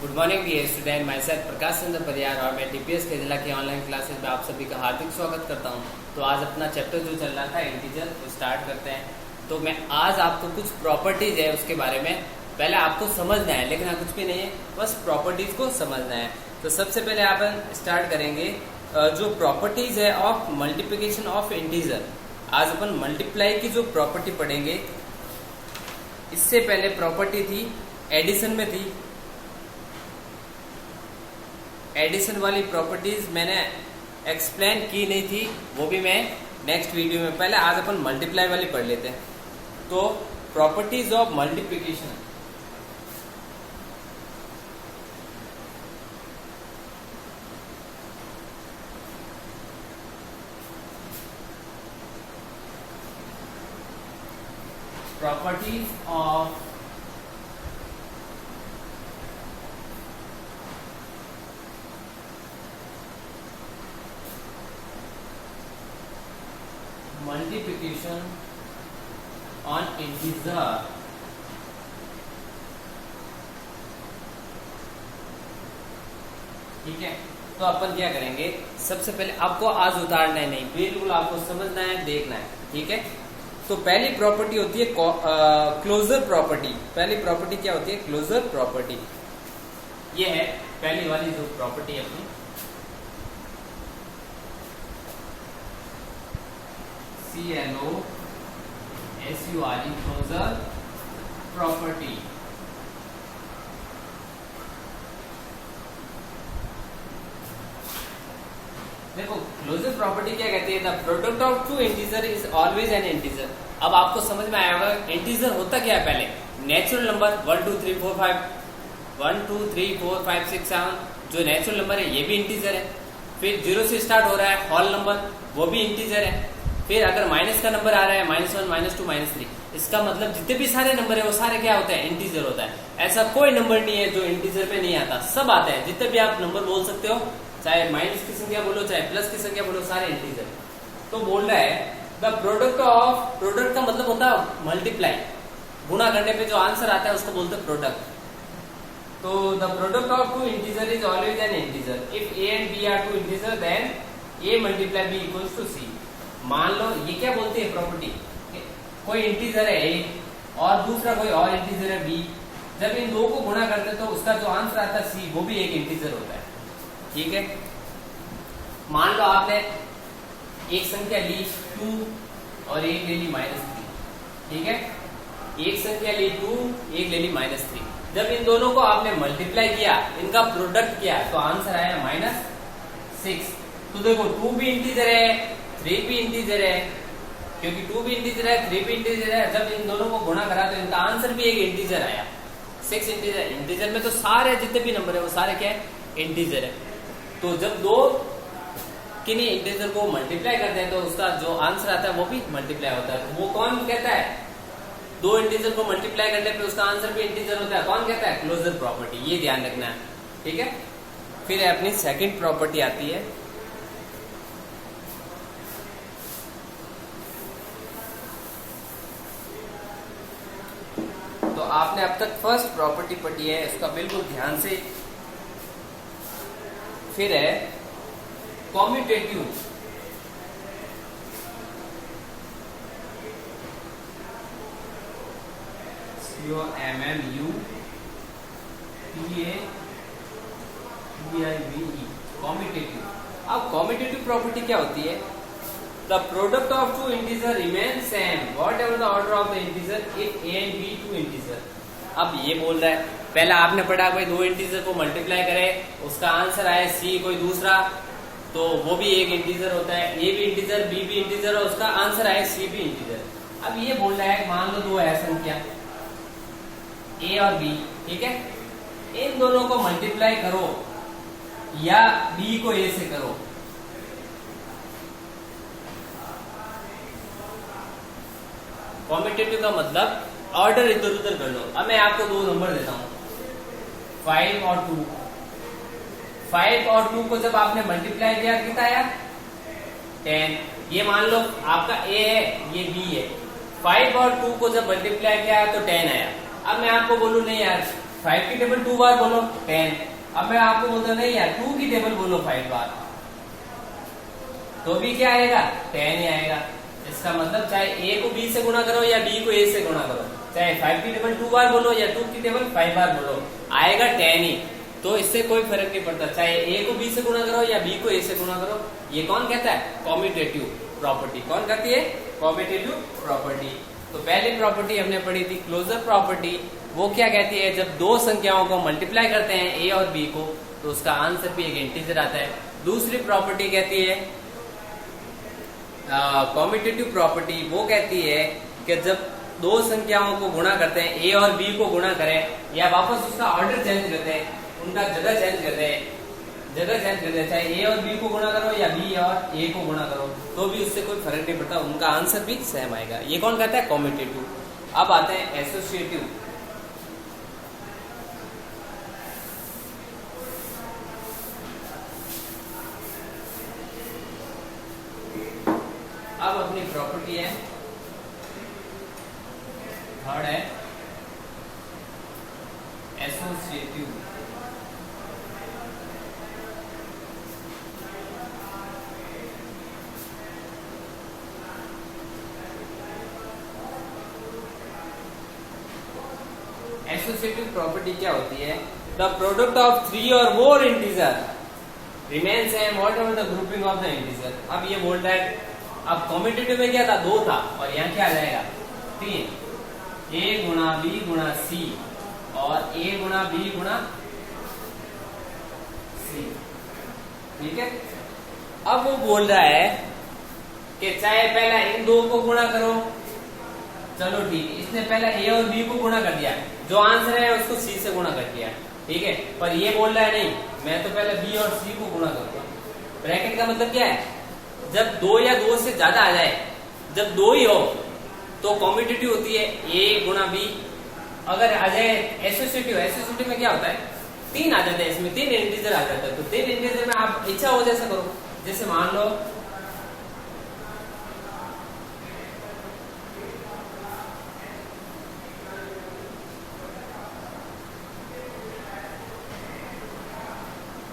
Good morning dear student, मैं sir Prakash Chandra Pariyar और मैं टीपीएस के जिला की ऑनलाइन क्लासेस में आप सभी का हार्दिक स्वागत करता हूं। तो आज अपना चैप्टर जो चल रहा था इंटीजर वो स्टार्ट करते हैं। तो मैं आज आपको कुछ प्रॉपर्टीज है उसके बारे में पहले आपको समझना है, लेकिन कुछ भी नहीं है, बस प्रॉपर्टीज को समझना है। तो सबसे पहले आप स्टार्ट करेंगे जो प्रॉपर्टीज है ऑफ मल्टीप्लीकेशन ऑफ इंटीजर। आज अपन मल्टीप्लाई की जो प्रॉपर्टी पढ़ेंगे। इससे पहले प्रॉपर्टी थी एडिशन में थी। एडिशन वाली प्रॉपर्टीज मैंने एक्सप्लेन की नहीं थी, वो भी मैं नेक्स्ट वीडियो में। पहले आज अपन मल्टीप्लाई वाली पढ़ लेते हैं। तो properties of multiplication, properties of multiplication on integer। ठीक है, तो अपन क्या करेंगे, सबसे पहले आपको आज उतारना है नहीं, बिल्कुल आपको समझना है, देखना है। ठीक है, तो पहली प्रॉपर्टी होती है क्लोजर प्रॉपर्टी। पहली प्रॉपर्टी क्या होती है? Closure property. ये है पहली वाली जो प्रॉपर्टी है अपनी, CLOSURE, क्लोजर प्रॉपर्टी। देखो क्लोजर प्रॉपर्टी क्या कहती है? The product of two integer is always an integer. अब आपको समझ में आया होगा इंटीजर होता क्या है। पहले नेचुरल नंबर 1 2 3 4 5 1 2 3 4 5 6 7 जो नेचुरल नंबर है ये भी इंटीजर है। फिर 0 से स्टार्ट हो रहा है होल नंबर, वो भी इंटीजर है। फिर अगर माइनस का नंबर आ रहा है -1 -2 -3, इसका मतलब जितने भी सारे नंबर है वो सारे क्या होते हैं? इंटीजर होता है। ऐसा कोई नंबर नहीं है जो इंटीजर पे नहीं आता, सब आते हैं। जितने भी आप नंबर बोल सकते हो, चाहे माइनस की संख्या बोलो चाहे प्लस की संख्या बोलो, सारे इंटीजर। तो बोल रहा है द प्रोडक्ट ऑफ, प्रोडक्ट का मतलब होता है मल्टीप्लाई, गुणा करने पे जो आंसर आता है उसको बोलते हैं प्रोडक्ट। तो the product of two integer is always an integer. If A and B are two integer then A multiply B equals to C. मान लो ये क्या बोलती है प्रॉपर्टी, कोई इंटीजर है ए और दूसरा कोई और इंटीजर है बी, जब इन दो को गुणा करते तो उसका जो आंसर आता है सी, वो भी एक इंटीजर होता है। ठीक है, मान लो आपने एक संख्या ली 2 और एक ले ली -3। ठीक है, एक संख्या ली 2, एक ले ली -3। जब इन दोनों को आपने मल्टीप्लाई किया, इनका प्रोडक्ट किया, तो आंसर आया -6। तो देखो 2 भी इंटीजर है, 3 भी इंटीजर है, क्योंकि 2 भी इंटीजर है 3 भी इंटीजर है। जब इन दोनों को गुणा करा तो इनका आंसर भी एक इंटीजर आया, 6 इंटीजर। इंटीजर में तो सारे जितने भी नंबर है वो सारे क्या है? इंटीजर है। तो जब दो किन्हीं इंटीजर को मल्टीप्लाई करते हैं तो उसका जो आंसर आता है वो भी मल्टीप्लाई होता है। वो कौन कहता है? दो इंटीजर को मल्टीप्लाई करने पे उसका आंसर भी इंटीजर होता है, कौन कहता है? Closure property. ये ध्यान रखना है। ठीक है, फिर अपनी सेकंड प्रॉपर्टी आती है तो आपने अब तक फर्स्ट प्रॉपर्टी पढ़ी है, इसका बिल्कुल ध्यान से। फिर है कॉम्यूटेटिव। COMMUTATIVE, commutative. अब कॉम्यूटेटिव प्रॉपर्टी क्या होती है? The product of two integer remain same whatever the order of the integer if A and B two integer. अब ये बोल रहा है, पहला आपने पढ़ा कोई दो इंटीजर को मल्टीप्लाई करे, उसका आंसर आया सी कोई दूसरा, तो वो भी एक इंटीजर होता है। ए भी इंटीजर, बी भी इंटीजर और उसका आंसर आया सी भी इंटीजर। अब ये बोल रहा है मान लो दो है संख्या ए और बी। ठीक है, इन दोनों को मल्टीप्लाई करो या बी को ए से करो। कॉम्यूटेटिव का मतलब ऑर्डर इधर उधर कर लो। अब मैं आपको दो नंबर देता हूं 5 और 2। 5 और 2 को जब आपने मल्टीप्लाई किया कितना आया? 10। ये मान लो आपका ए है, ये बी है। 5 और 2 को जब मल्टीप्लाई किया तो 10 आया। अब मैं आपको बोलूं नहीं यार 5 की टेबल 2 बार बोलो 10। अब मैं आपको बोलता नहीं यार 2 की टेबल बोलो 5 बार, तो भी क्या आएगा 10 ही आएगा। इसका मतलब चाहे a को b से गुणा करो या b को a से गुणा करो, चाहे 5 की टेबल 2 बार बोलो या 2 की टेबल 5 बार बोलो, आएगा 10 ही। तो इससे कोई फर्क नहीं पड़ता, चाहे a को b से गुणा करो या b को a से गुणा करो। ये कौन कहता है? Commutative property. कौन कहती है? Commutative property. तो पहली प्रॉपर्टी हमने पढ़ी थी क्लोजर प्रॉपर्टी। वो क्या कहती है? जब दो संख्याओं को मल्टीप्लाई करते हैं a और b को, तो उसका आंसर भी एक इंटीजर आता है। दूसरी प्रॉपर्टी कहती है कॉम्यूटेटिव प्रॉपर्टी। वो कहती है कि जब दो संख्याओं को गुणा करते हैं, a और b को गुणा करें या वापस उसका ऑर्डर चेंज करते हैं, उनका जगह चेंज करते हैं, चाहे a और b को गुणा करो या b और a को गुणा करो, तो भी उससे कोई फर्क नहीं पड़ता, उनका आंसर भी सेम आएगा। ये कौन कहता है? कॉम्यूटेटिव। अब आते हैं एसोसिएटिव। अब अपनी प्रॉपर्टी है थर्ड है एसोसिएटिव। एसोसिएटिव प्रॉपर्टी क्या होती है? द प्रोडक्ट ऑफ 3 और more integer remains same whatever the grouping of the integer. अब ये बोल रहा है, अब कॉम्यूटेटिव में क्या था? 2 था, और यहाँ क्या आ जाएगा? 3। a गुणा b गुणा c और a गुणा b गुणा c। ठीक है। अब वो बोल रहा है कि चाहे पहला इन दो को गुणा करो, चलो ठीक है, इसने पहला a और b को गुणा कर दिया, जो आंसर है उसको c से गुणा कर दिया, ठीक है। पर ये बोल रहा है नहीं, मैं तो पहले b और c को गुणा करूंगा। ब्रैकेट का मतलब क्या है? जब 2 या 2 से ज्यादा आ जाए, जब 2 ही हो तो कॉम्यूटेटिव होती है a गुणा b। अगर आ जाए एसोसिएटिव में क्या होता है? 3 आ जाता है, इसमें 3 इंटीजर आ जाता है। तो 3 इंटीजर में आप इच्छा हो जैसा करो, जैसे मान लो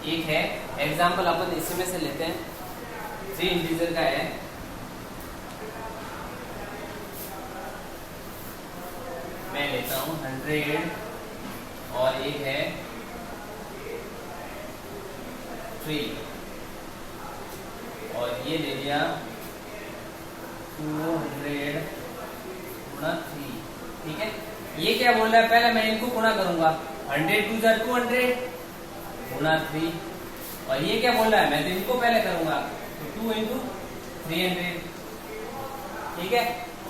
एक है एग्जाम्पल, अपन इसमें से लेते हैं, 3 इंटीजर का है। मैं लेता हूं 100 और एक है 3 और ये ले लिया 200 गुणा 3। ठीक है। ये क्या बोल रहा है? पहले मैं इनको गुणा करूंगा, 100 2 200 गुणा 3। और ये क्या बोल रहा है? मैं तो इनको पहले करूंगा, तो 2 इंटू 300। ठीक है।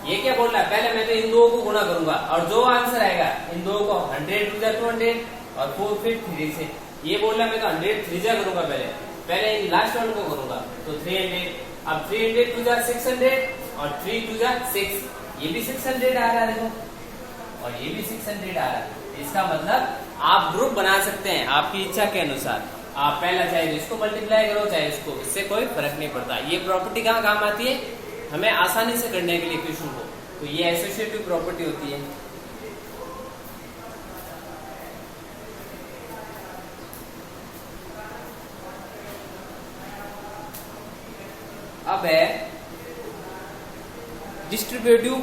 ये क्या बोल रहा है? पहले मैं तो इन दो को गुणा करूंगा और जो आंसर आएगा इन दो को 100 2 200 और 4 फिर 3 से। ये बोल रहा है मैं तो 100 3 जा करूंगा, पहले इन लास्ट वन को करूंगा, तो 300। अब 300 2 600 और 3 2 6, ये भी 600 आ रहा है देखो, और ये भी 600 आ रहा है। इसका मतलब आप ग्रुप बना सकते हैं आपकी इच्छा के अनुसार। आप पहला चाहे इसको मल्टीप्लाई करो चाहे इसको, इससे कोई फर्क नहीं पड़ता। ये प्रॉपर्टी कहाँ काम आती है? हमें आसानी से करने के लिए क्वेश्चन को, तो ये एसोसिएटिव प्रॉपर्टी होती है। अब है डिस्ट्रीब्यूटिव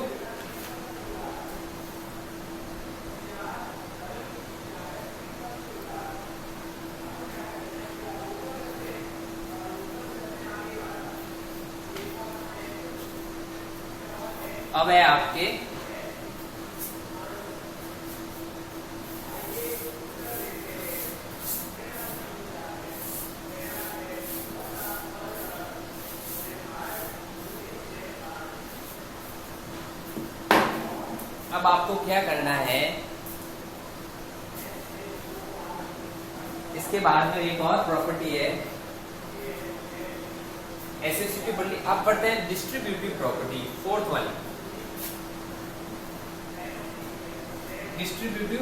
अब है आपके अब आपको क्या करना है, इसके बाद में एक और प्रॉपर्टी है एसोसिएटिव प्रॉपर्टी। अब पढ़ते हैं डिस्ट्रीब्यूटिव प्रॉपर्टी, 4th वाली। डिस्ट्रीब्यूटिव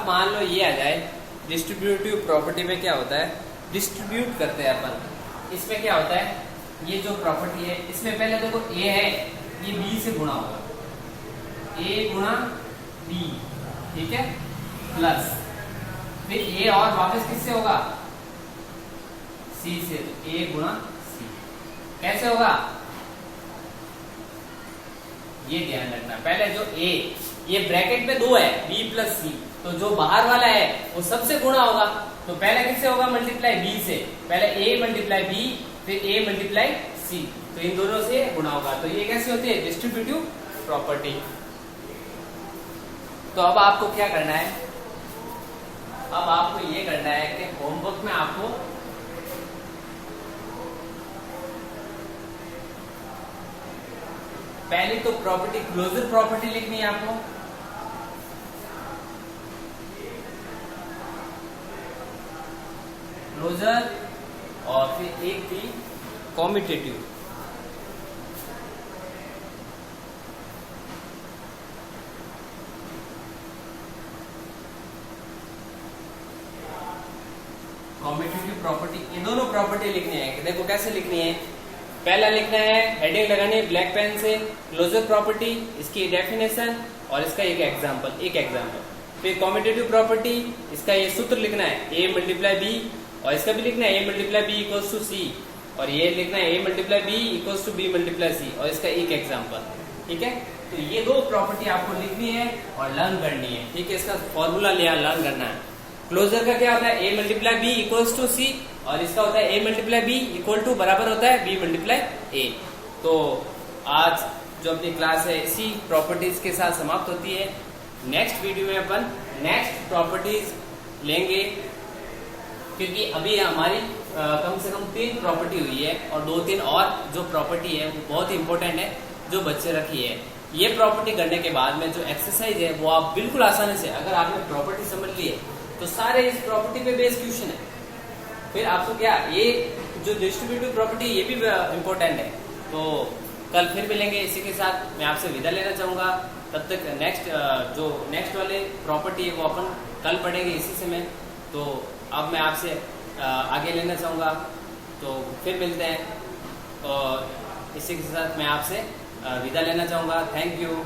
अब मान लो ये आ जाए, डिस्ट्रीब्यूटिव प्रॉपर्टी में क्या होता है, डिस्ट्रीब्यूट करते हैं अपन। इसमें क्या होता है, ये जो प्रॉपर्टी है इसमें पहले देखो ए है, ये बी से गुणा होगा, ए गुणा बी, ठीक है, प्लस फिर ए और वापस किससे होगा, सी से, तो ए गुणा सी। कैसे होगा ये ध्यान रखना, पहले जो ए, ये ब्रैकेट में 2 है, बी प्लस सी, तो जो बाहर वाला है वो सबसे गुणा होगा, तो पहले किससे होगा, मल्टीप्लाई बी से, पहले ए मल्टीप्लाई बी फिर ए मल्टीप्लाई सी, तो इन दोनों से गुणा होगा। तो ये कैसे होती है, डिस्ट्रीब्यूटिव प्रॉपर्टी। तो अब आपको क्या करना है, अब आपको ये करना है कि होमवर्क में आपको पहले तो प्रॉपर्टी, क्लोजर प्रॉपर्टी लिखनी है आपको, क्लोजर, और फिर एक थी कॉम्यूटेटिव। कॉम्यूटेटिव प्रॉपर्टी, ये दोनों प्रॉपर्टी लिखनी है। देखो कैसे लिखनी है, पहला लिखना है, हेडिंग लगानी है ब्लैक पेन से, क्लोजर प्रॉपर्टी, इसकी डेफिनेशन और इसका एक एग्जांपल। फिर कॉम्यूटेटिव प्रॉपर्टी, इसका ये सूत्र लिखना है, ए मल्टीप्लाई बी, और इसका भी लिखना है A multiply B equals to C, और ये लिखना है A multiply B equals to B multiply C, और इसका एक एग्जांपल। ठीक है, तो ये 2 प्रॉपर्टी आपको लिखनी है और लर्न करनी है। ठीक है, इसका फॉर्मूला लिया, लर्न करना है। क्लोजर का क्या होता है, A multiply B equals to C, और इसका होता है A multiply B equal to बराबर होता है बी मल्टीप्लाई ए। तो आज जो अपनी क्लास है इसी प्रॉपर्टीज के साथ समाप्त होती है। नेक्स्ट वीडियो में अपन नेक्स्ट प्रॉपर्टीज लेंगे, क्योंकि अभी हमारी कम से कम 3 प्रॉपर्टी हुई है, और 2-3 और जो प्रॉपर्टी है वो बहुत इंपॉर्टेंट है जो बच्चे रखी है। ये प्रॉपर्टी करने के बाद में जो एक्सरसाइज है वो आप बिल्कुल आसानी से, अगर आपने प्रॉपर्टी समझ ली है तो सारे इस प्रॉपर्टी पे बेस्ड क्वेश्चन है। फिर आपको क्या, ये जो डिस्ट्रीब्यूटिव प्रॉपर्टी ये भी इंपॉर्टेंट है। तो कल फिर मिलेंगे, इसी के साथ मैं आपसे विदा लेना चाहूंगा। तब तक नेक्स्ट वाले प्रॉपर्टी है वो अपन कल पढ़ेंगे इसी समय। तो अब मैं आपसे आगे लेना चाहूंगा, तो फिर मिलते हैं, और इसी के साथ मैं आपसे विदा लेना चाहूंगा। Thank you.